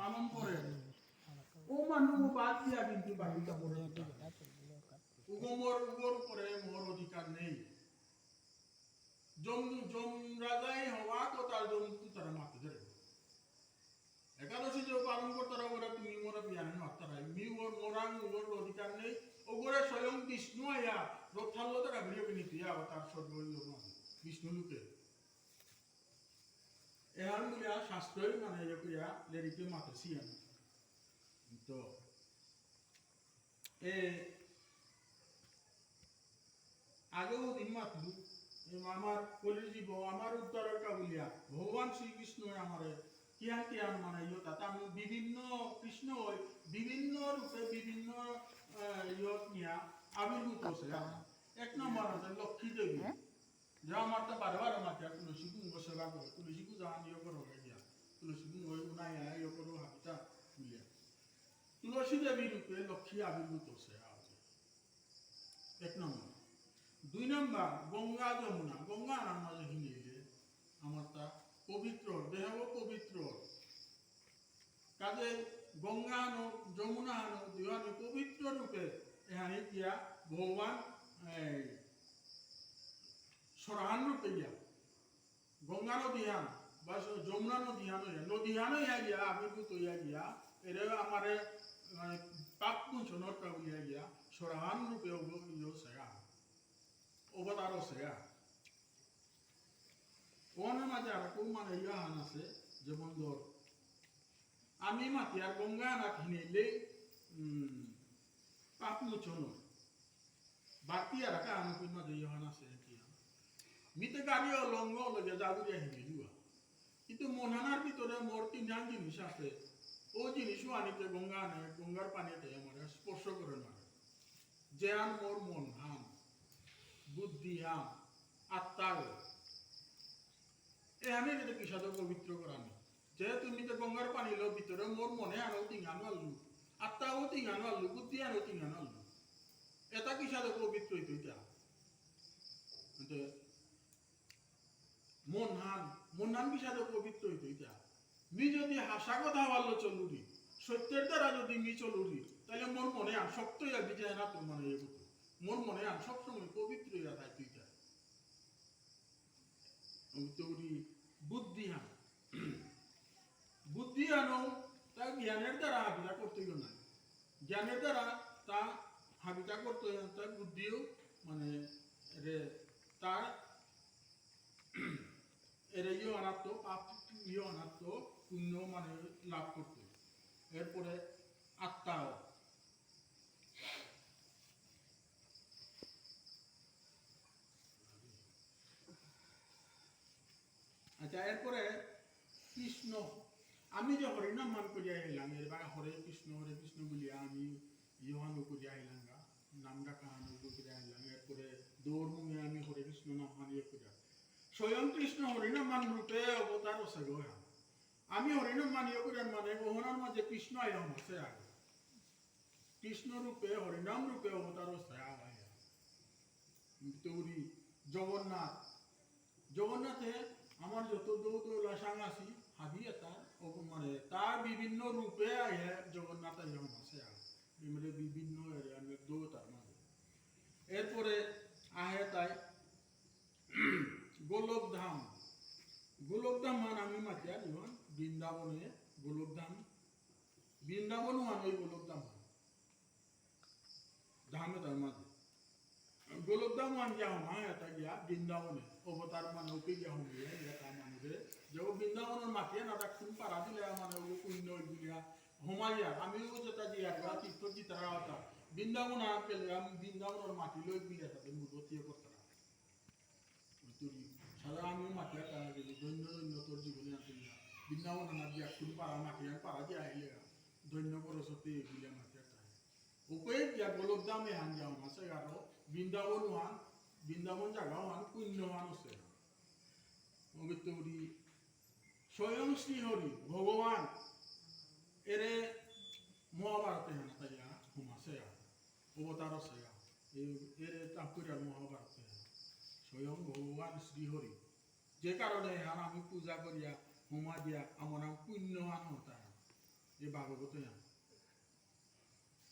পালন করে ও মানুষ বাদ দিয়া কিন্তু বাহিরটা করে উগমর উগর উপরে মোর অধিকার নেই জম রাজাই হওয়া তো তার জন্তু তারা মারতে ধরে একাদশী যে পালন করতে ওরা তুমি মোরা বিয়ানে মারতে মি ওর মোরাং উগর অধিকার নেই ওগরে স্বয়ং বিষ্ণু আয়া রথাল্লো তারা ভিড়ে বিনীতি তার স্বর্গ বিষ্ণু লোকে এহার মূল্যা শাস্ত্রই মানে এরকম লেরিকে মাতেছি আমি তো এ আগেও দিন মাতলু আমার কলিজীব আমার উত্তরের কাবুলিয়া ভগবান শ্রীকৃষ্ণ আমারে কিয়ান কিয়ান মানাইও তাতে আমি বিভিন্ন কৃষ্ণ বিভিন্ন রূপে বিভিন্ন ইয়ত নিয়া আবির্ভূত হচ্ছে এক নম্বর আছে লক্ষ্মী দেবী যে আমার তো বারে বারে মাতিয়া তুলসী কুঙ্গ সেবা করে তুলসী পূজা ইয়ে করো গিয়া তুলসী কুঙ্গ উনাই ইয়ে করো হাবিটা বুলিয়া তুলসী দেবী রূপে লক্ষ্মী আবির্ভূত হচ্ছে এক নম্বর দুই নম্বর গঙ্গা যমুনা গঙ্গা নাম মাঝে হিনিলে আমার তা পবিত্র দেহ পবিত্র কাজে গঙ্গা আনো যমুনা আনো দুহানো পবিত্র রূপে এখানে গিয়া ভগবান সরাহান রূপে গিয়া গঙ্গা নদীহান বা যমুনা নদীহানো ইয়া গিয়া আবির্ভূত হইয়া গিয়া এর আমার পাপ মুঞ্চনের কাবুলিয়া গিয়া সরাহান রূপে সেয়া অবতার সেয়া ওনার মাঝে আর কোন মানে ইয়াহান আছে যেমন ধর আমি মাতি আর গঙ্গা না কিনেলে পাপ মোচন বাকি আর কা আমি মাঝে ইয়াহান আছে কি মিতে গাড়ি অলঙ্গ লগে জাদুরিয়া হিনেলুয়া কিন্তু মনহানার ভিতরে মোর তিনজন জিনিস আছে ও জিনিসও আনিতে গঙ্গা আনে গঙ্গার পানিতে আমার স্পর্শ করে না জ্ঞান মোর মন হাম বুদ্ধি হাম আত্মার এ আমি যদি কিসাদ পবিত্র করানি যে তুমি তো গঙ্গার পানি লো ভিতরে মোর মনে আনো তিঙ্গানো আলু আত্মাও তিঙ্গানো আলু বুদ্ধি আনো তিঙ্গানো আলু এটা কিসাদ পবিত্র হইতো এটা মন হান কিসাদ পবিত্র হইতো এটা মি যদি হাসা কথা ভালো চলুরি সত্যের দ্বারা যদি মি চলুরি তাহলে মোর মনে আন শক্ত হইয়া বিজয় না তোর মনে মোর মনে আন সবসময় পবিত্র হইয়া থাকে তুইটা তৈরি বুদ্ধিহান বুদ্ধিহানও তা জ্ঞানের দ্বারা হাবিতা করতে না জ্ঞানের দ্বারা তা হাবিতা করতে তার বুদ্ধিও মানে তার এর অনাত্ম পাপ অনাত্ম পুণ্য মানে লাভ করতে এরপরে আত্মাও আচ্ছা এরপরে কৃষ্ণ আমি যে হরিনাম মান করিয়া আইলাম এবার হরে কৃষ্ণ বলিয়া আমি ইহানু করিয়া আইলাম নাম ডাকা আনু করিয়া আইলাম এরপরে দৌড় আমি হরে কৃষ্ণ নাম মানিয়ে করিয়া স্বয়ং কৃষ্ণ হরিনাম মান রূপে অবতার আছে গো আমি হরিনাম মানিয়ে করিয়া মানে মোহনার মাঝে কৃষ্ণ আইলাম আছে আগে কৃষ্ণ রূপে হরিনাম রূপে অবতার আছে আয়া তৌরি জগন্নাথে আমার যত দৌলা সাং আছি হাবি তার মানে তার বিভিন্ন রূপে আহে জগন্নাথ আছে মানে বিভিন্ন দৌতার মাঝে এরপরে আহে তাই গোলকধাম মান আমি মাতিয়া জীবন বৃন্দাবনে বৃন্দাবনও আমি গোলকধাম ধামে তার মাঝে গোলকধাম মান যাও মা এটা গিয়া বৃন্দাবনে অবতার মানে ওকে গিয়া হম গিয়া এটা মানুষে যে বৃন্দাবনের মাটিয়ে না রাখুন পারা দিলে মানে ও পুণ্য গুলিয়া হোমাইয়া আমিও যেটা দিয়া তীর্থ জিতারা হতা বৃন্দাবন আর পেলে আমি বৃন্দাবনের মাটি লই গিয়া তাদের মূর্তি করতে সাদা আমিও মাটি আর তারা গেলি দৈন্য তোর জীবনে আসিল বৃন্দাবন আনার দিয়া খুন পারা মাটি আর পারা দিয়ে আইলে দৈন্য করসতে এগুলিয়া মাটি আর ওকে গিয়া গোলকধাম এহান যাও আছে আরো বৃন্দাবন জায়গাও হান পুণ্য হান আছে স্বয়ং শ্রীহরি ভগবান এরে মহাভারতে হেন তাইয়া হুমাছে অবতার আছে এর তাৎপর্য মহাভারতে স্বয়ং ভগবান শ্রীহরি যে কারণে হান আমি পূজা করিয়া হুমা দিয়া আমার পুণ্য হান হতা এই ভাগবত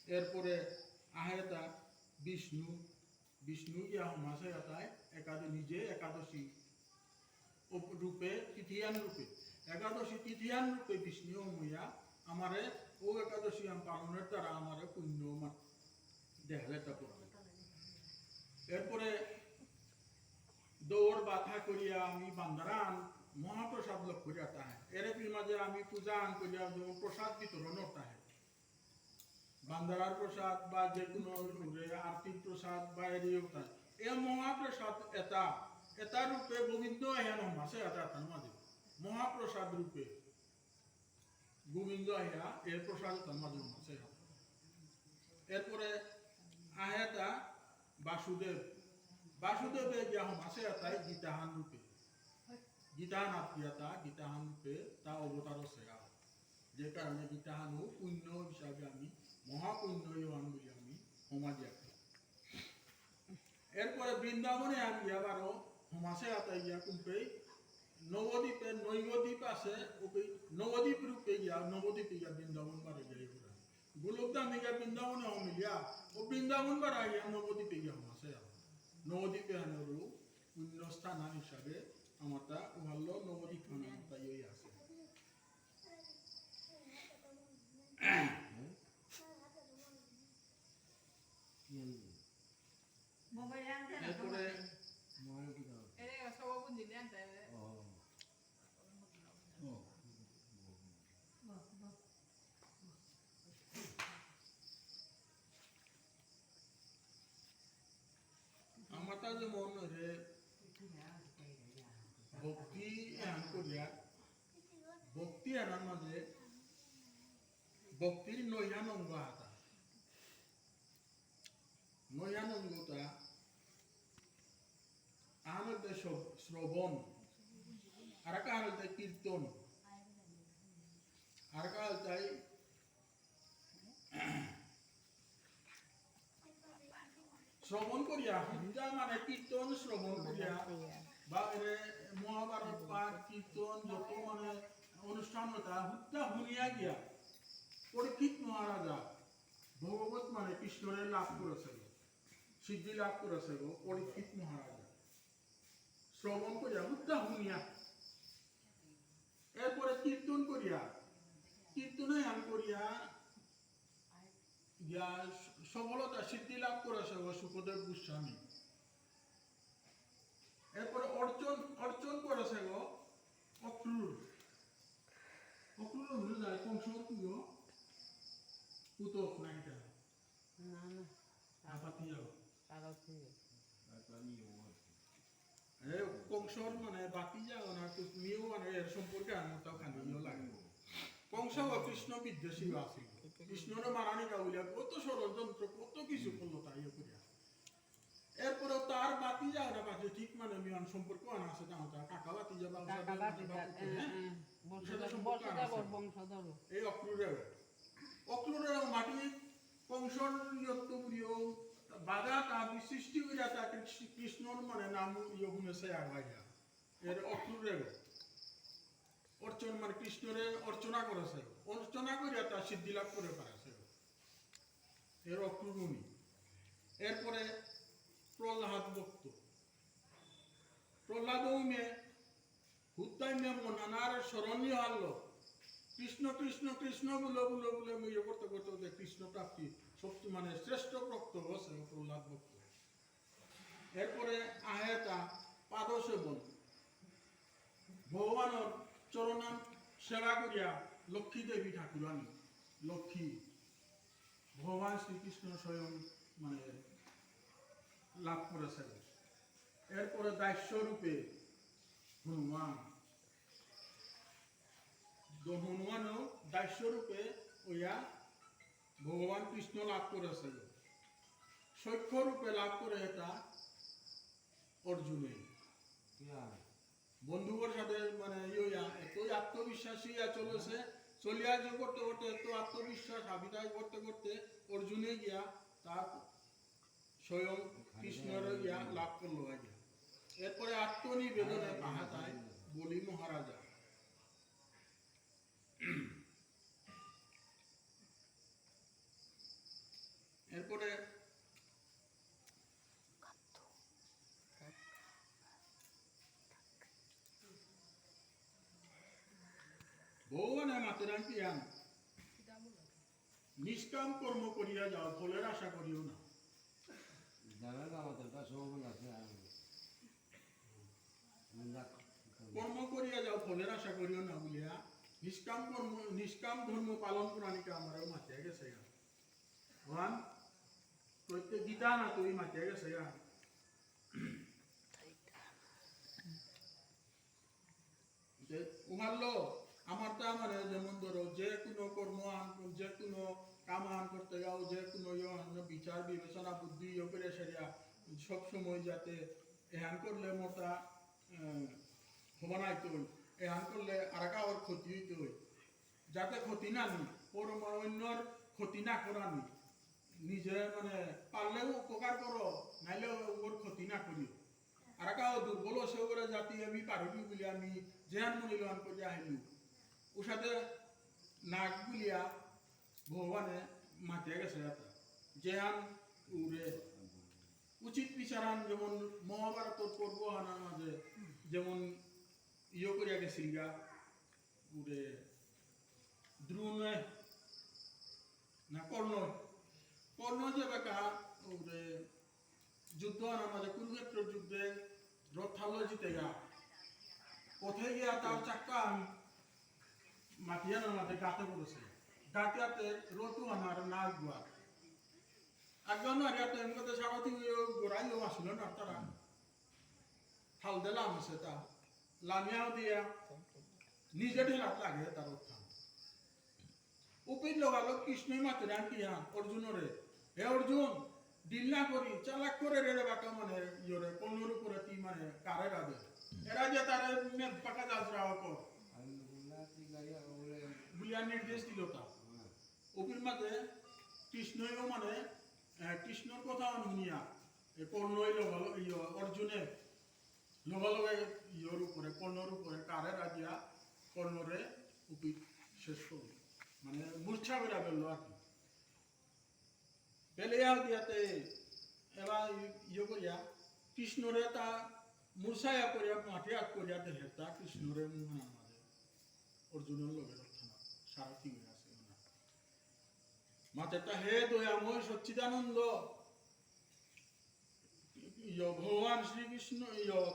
এরপরে আহেতা বিষ্ণু বিষ্ণু ইয়া মাসে আতায় নিজে একাদশী রূপে তৃতীয়ান রূপে একাদশী তৃতীয়ান রূপে বিষ্ণু হইয়া আমারে ও একাদশী পালনের দ্বারা আমারে পুণ্য দেখা যেতে পারে। এরপরে দৌড় বাধা করিয়া আমি বান্দারান মহাপ্রসাদ লাভ করিয়া তাহে এর মাঝে আমি পূজা আন করিয়া যেমন প্রসাদ বিতরণ তাহে বান্দারার প্রসাদ বা যে কোনো আর্থিক প্রসাদ বা এরিও তাই এ মহাপ্রসাদ এটা রূপে গোবিন্দ আহিয়া মাসে এটা তার মাঝে মহাপ্রসাদ রূপে গোবিন্দ আহিয়া এর প্রসাদ তার মাঝে মাসে এরপরে আহেতা বাসুদেব বাসুদেবে যা মাসে এটাই গীতাহান রূপে গীতাহান আত্মীয়তা গীতাহান রূপে তা অবতার সেরা যে কারণে গীতাহানু পুণ্য হিসাবে আমি মহাপুণ্য ইহান বলে আমি সমাজে আছি। এরপরে বৃন্দাবনে আমি আবারও সমাজে আতাইয়া কুম্পে নবদ্বীপে নৈবদ্বীপ আছে ওকে নবদ্বীপ রূপে গিয়া নবদ্বীপে গিয়া বৃন্দাবন বারে যাই ঘুরা গোলকধামে গিয়া বৃন্দাবনে মিলিয়া ও বৃন্দাবন বারে আইয়া নবদ্বীপে গিয়া সমাজে নবদ্বীপে হানেরও পুণ্য স্থান হিসাবে আমার তা ভালো নবদ্বীপ তাই আছে। এরপরে আমার তা যেমন ভক্তি এহান করিয়া ভক্তি এনার মাঝে ভক্তির নৈহান অঙ্গ হাতা নৈহান অঙ্গটা আনন্দে শ্রবণ আর একটা আনন্দে কীর্তন আর একটা আনন্দাই শ্রবণ করিয়া যা মানে কীর্তন শ্রবণ করিয়া বা মহাভারত পাঠ কীর্তন যত মানে অনুষ্ঠান হতা হুদ্দা শুনিয়া গিয়া পরীক্ষিত মহারাজা ভগবত মানে কৃষ্ণরে লাভ করেছিল সিদ্ধি লাভ করেছিল পরীক্ষিত মহারাজা শ্রবণ করিয়া হুদ্দা শুনিয়া এরপরে কীর্তন করিয়া কীর্তনে আন করিয়া ইয়া সফলতা সিদ্ধি লাভ করেছে সুখদেব গোস্বামী। এরপরে অর্জন করেছে গো অক্রুর অক্রুর হয়ে যায় কংসর প্রিয় পুতক নাইটা না না আপাতি যাও কংসর মানে বাতি যাও না তুমিও মানে এর সম্পর্কে আমার তাও খানিও লাগে কংস কৃষ্ণ বিদ্বেষী আছিল কৃষ্ণর মারানি গাউলিয়া কত ষড়যন্ত্র কত কিছু করলো তাই করিয়া এরপরে তার বাতি যাও না বাকি ঠিক মানে মিয়ান সম্পর্ক আনা আছে তাহলে কাকা বাতি যাবা এই অক্রুরের মাটি কংসর প্রিয় বাধা তার সৃষ্টি করিয়া তাকে কৃষ্ণর মানে নাম শুনেছে আগাইয়া এর অক্রুরের অর্চন মানে কৃষ্ণরে অর্চনা করেছে অর্চনা করিয়া তার সিদ্ধি লাভ করে পারেছে এর অক্রুরুনি। এরপরে প্রহ্লাদ ভক্ত প্রহ্লাদ হুদ্দাই নানার স্মরণীয় হারলো কৃষ্ণ কৃষ্ণ কৃষ্ণ বলে বলে বলে ইয়ে করতে করতে কৃষ্ণ প্রাপ্তি সত্যি মানে শ্রেষ্ঠ ভক্ত হচ্ছে প্রহ্লাদ ভক্ত। এরপরে আহেতা পাদ সেবন ভগবানের চরণাম সেবা করিয়া লক্ষ্মী দেবী ঠাকুরানী লক্ষ্মী ভগবান শ্রীকৃষ্ণ স্বয়ং মানে লাভ করেছে। এরপরে দাস্য রূপে হনুমান হনুমানও দাস্য রূপে ওয়া ভগবান কৃষ্ণ লাভ করেছে সৈক্ষ রূপে লাভ করে এটা অর্জুনে বন্ধুদের সাথে মানে এতই আত্মবিশ্বাসী চলেছে চলিয়া যে করতে করতে এত আত্মবিশ্বাস আবিদায় করতে করতে অর্জুনে গিয়া তার স্বয়ং কৃষ্ণের গিয়া লাভ করলো গিয়া। এরপরে আত্মনিবেদনে পাহাতায় বলি মহারাজা মাতেরান কি আন নিষ্কাম কর্ম করিয়া যাও, ফলের আশা করিও না। কর্ম করিয়া যাও, ফলের আশা করিও না বলিয়া নিষ্কাম ধর্ম পালন করানিকে আমারও মাতিয়ে গেছে। ভগবান প্রত্যেক গীতা না তুই মাতিয়ে গেছে। উমারলো আমার তা মানে যেমন ধরো যে কোনো কর্ম যে কোনো কাম করতে যাও, যে কোনো বিচার বিবেচনা বুদ্ধি করে সেরিয়া সব সময় যাতে এহান করলে মোটা হবানাইতে হই, এহান করলে আর কাউর ক্ষতি হইতে হই, যাতে ক্ষতি না নি, অন্যর ক্ষতি না করানি, নিজে মানে পারলেও উপকার করো, নাইলেও ওর ক্ষতি না করিও। আর কাউ দুর্বল সে করে জাতি আমি পারবি বলে আমি জেহান মূল্যায়ন করে আহিলু, ওর সাথে নাক বুলিয়া ভগবানে মাতিয়ে গেছে। জেহান উড়ে উচিত বিচারান, যেমন মহাভারত পর্ব আনার মাঝে যেমন করিয়া গেছিল গা উড়ে দ্রুণে না কর্ণ যে বেকা উড়ে যুদ্ধ আনার মাঝে কুরুক্ষেত্র যুদ্ধে রথালো জিতে গা, কোথায় গিয়া তার চাক্কা মাটিয়ানোর মাঝে গাতে পড়েছে, গাতিয়াতে রতু আনার নাক গুয়া একজন আরিয়াতে এমনিতে সারাতি গোড়াইও আসিল না, তারা ফাল দিলাম আছে তা লামিয়াও দিয়া নিজে ঢেলাত লাগে তার উত্থান উপির লোকালো কৃষ্ণই মাতে রান কি অর্জুনরে, হে অর্জুন ডিল না করি চালাক করে রে বাকা মানে ইয়রে কোনোর উপরে কি মানে কারে রাধে এরা যে তার পাকা যাত্রা কর বুলিয়া নির্দেশ দিল। তা উপির মাঝে কৃষ্ণও মানে কৃষ্ণর কথা শুনিয়া কর্ণই লগালো অর্জুনে লগালগে ইয়র উপরে কর্ণর উপরে কারে রাজিয়া কর্ণরে উপির শেষ করল, মানে মূর্ছা বেড়া ফেললো আর কি। পেলেয়া দিয়াতে এবার করিয়া কৃষ্ণরে তা মূর্ছায়া করিয়া মাটি আগ করিয়া দেখে তা কৃষ্ণরে মুহানার মাঝে অর্জুনের লগে রক্ষা সারথি হয়ে আছে মাতে তা হে দয়াময় সচ্চিদানন্দ ভগবান শ্রীকৃষ্ণ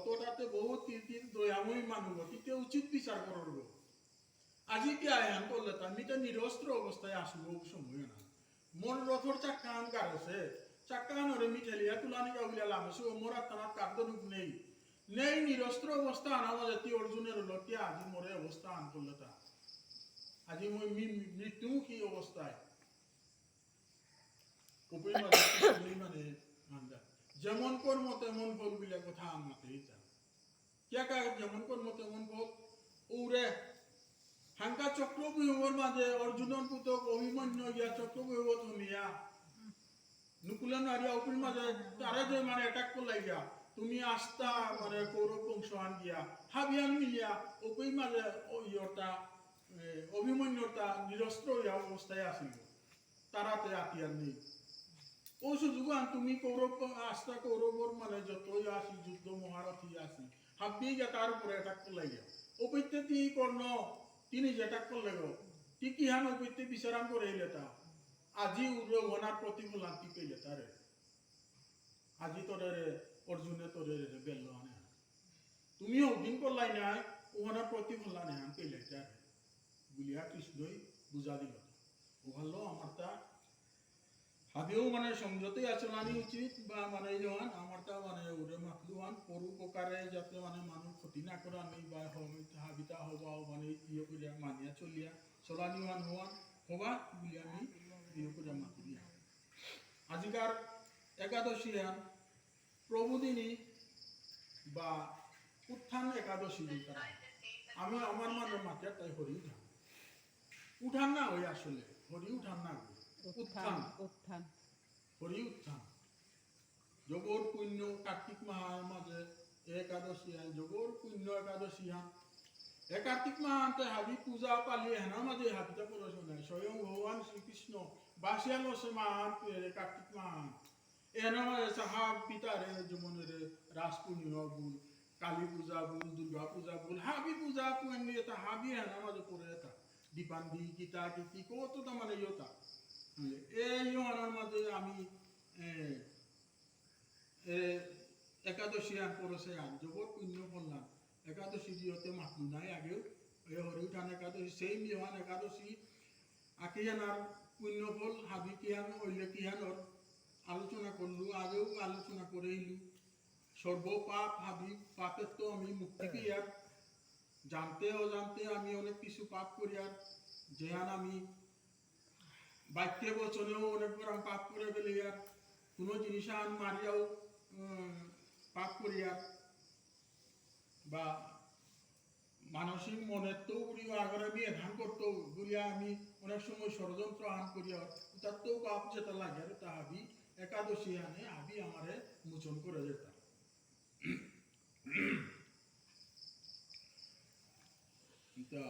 তোটাতে বহুত কীর্তির দয়াময় মানব তিতে উচিত বিচার করব। আজি কি আয়ান করলে আমি তো নিরস্ত্র অবস্থায় আসবো সময় না, মোর রথর চাক্কান গাড়ছে চাক্কানরে মিঠেলিয়া তুলানি গাউলিয়া লামছে ও মোর আত্মার কার্দরূপ নেই নেই নিরস্ত্র অবস্থা আনা জাতি অর্জুনের লটিয়া আজি মোরে অবস্থা আন করলে তা আজি মই মৃত্যুমুখী অবস্থায় মানে যেমন কর্ম তেমন ফল বলে কথা আমাতেই কা যেমন কর্ম তেমন ফল ওরে হাঙ্কা চক্রব্যূহর মাঝে অর্জুনের পুতক অভিমন্যু ইয়া চক্রব্যূহ থমিয়া নুকুলা নারিয়া উপির মাঝে তারা যে মানে অ্যাটাক করলাই গিয়া তুমি আস্থা মানে কৌরব বংশ আন গিয়া হাবিয়ান মিলিয়া উপির মাঝে ইয়টা অভিমন্যুটা নিরস্ত্র অবস্থায় আসিল, তারাতে আতিয়ার নেই ও সুযোগ তুমি কৌরব আস্থা কৌরবর মানে যতই আসি যুদ্ধ মহারথী আসি হাবিয়ে গিয়া তার উপরে অ্যাটাক করলাই গিয়া উপত্যে তিনি কর্ণ তিনি যেটা করলে গো কি কি হান উপত্যে বিচারাম করে এলে তা আজি উড়ার প্রতিফল আনতে পেলে তারে আজি তোরে অর্জুনে তোরে বেল্লো আনে তুমিও দিন করলাই নাই ওনার প্রতিফল আনে আন পেলে তারে বুলিয়া কৃষ্ণই বুঝা দিল। ও ভালো আমার তা হাবিও মানে সমঝোতে আচরণানি উচিত বা মানে ইহান আমার তা মানে ওরে মাতলুহান পরোপকারে যাতে মানে মানুষ ক্ষতি না করা নেই বা হাবিতা হবা মানে করিয়া মানিয়া চলিয়া চলানিওয়ান হবা বলে আমি করিয়া মাতুরিয়া। আজিকার একাদশী প্রভুদিনী বা উত্থান একাদশী তারা আমি আমার মানে মাথার তাই হরি উঠান না ওই আসলে হরি উঠান না উত্থান উত্থান হরি উত্থান যোগর পুণ্য কার্তিক মাহার মাঝে একাদশী যোগর পুণ্য একাদশী এ কার্তিক মাহান্তে হাবি পূজা পালি হেনার মাঝে হাবিটা পড়াশোনা স্বয়ং ভগবান শ্রীকৃষ্ণ বাসিয়াল সে মাহান কার্তিক মাহান এনার মাঝে সাহা পিতারে যেমনের রাস পূর্ণিমা বুল কালী পূজা বুল দুর্গা পূজা বুল হাবি পূজা পুণ্য এটা হাবি হেনার মাঝে পড়ে এটা দীপান্দি গীতা গীতি কত মানে ইয়তা এই আনার মাঝে আমি একাদশী আর পরশে আন জগৎ পুণ্য করলাম একাদশী যিহতে মাতলু নাই আগেও এই হরি উঠান একাদশী সেই মিহান একাদশী আকিয়ানার পুণ্যফল হাবি কিয়ান ঐল্য কিয়ানর আলোচনা করলু আগেও আলোচনা করে এলু সর্ব পাপ হাবি পাপের তো আমি মুক্তি পেয়ার জানতে অজান্তে আমি অনেক কিছু পাপ করি আর যেহান আমি বাক্যে বচনেও অনেকবার আমি পাপ করে ফেলি আর কোনো জিনিস আন মারিয়াও পাপ করি আর বা মানসিক মনের তো উড়িও আগরে আমি ধ্যান করতেও বলিয়া আমি অনেক সময় ষড়যন্ত্র আন করিয়া তার তো পাপ যেটা লাগে আর তা হাবি একাদশী আনে হাবি আমারে মোচন করে যেতাম তা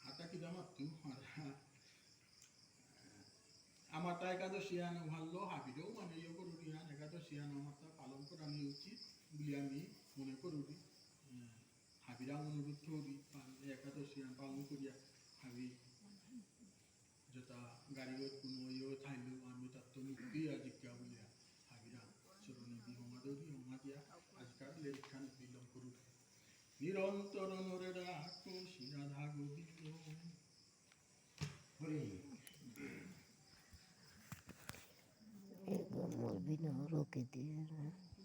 হাতা কি দামাত আমার তা একাদশী আন ভালো হাবিরেও মানে ইয়ে করুরি আন একাদশী আন আমার তা পালন করা আমি উচিত বলে আমি মনে করুরি হাবিরা অনুরোধ করি একাদশী আন পালন করিয়া হাবি যেটা গাড়িও কোনো ইয়ে থাইলেও আমি তার তো মুক্তি আজিকা বলিয়া হাবিরা চরণে বিহমাদরি হমাদিয়া আজকাল লেখান বিলম্ব করু নিরন্তর নরে রাখো শ্রীরাধা গোবিন্দ হরি मोर भी ना रोके दिए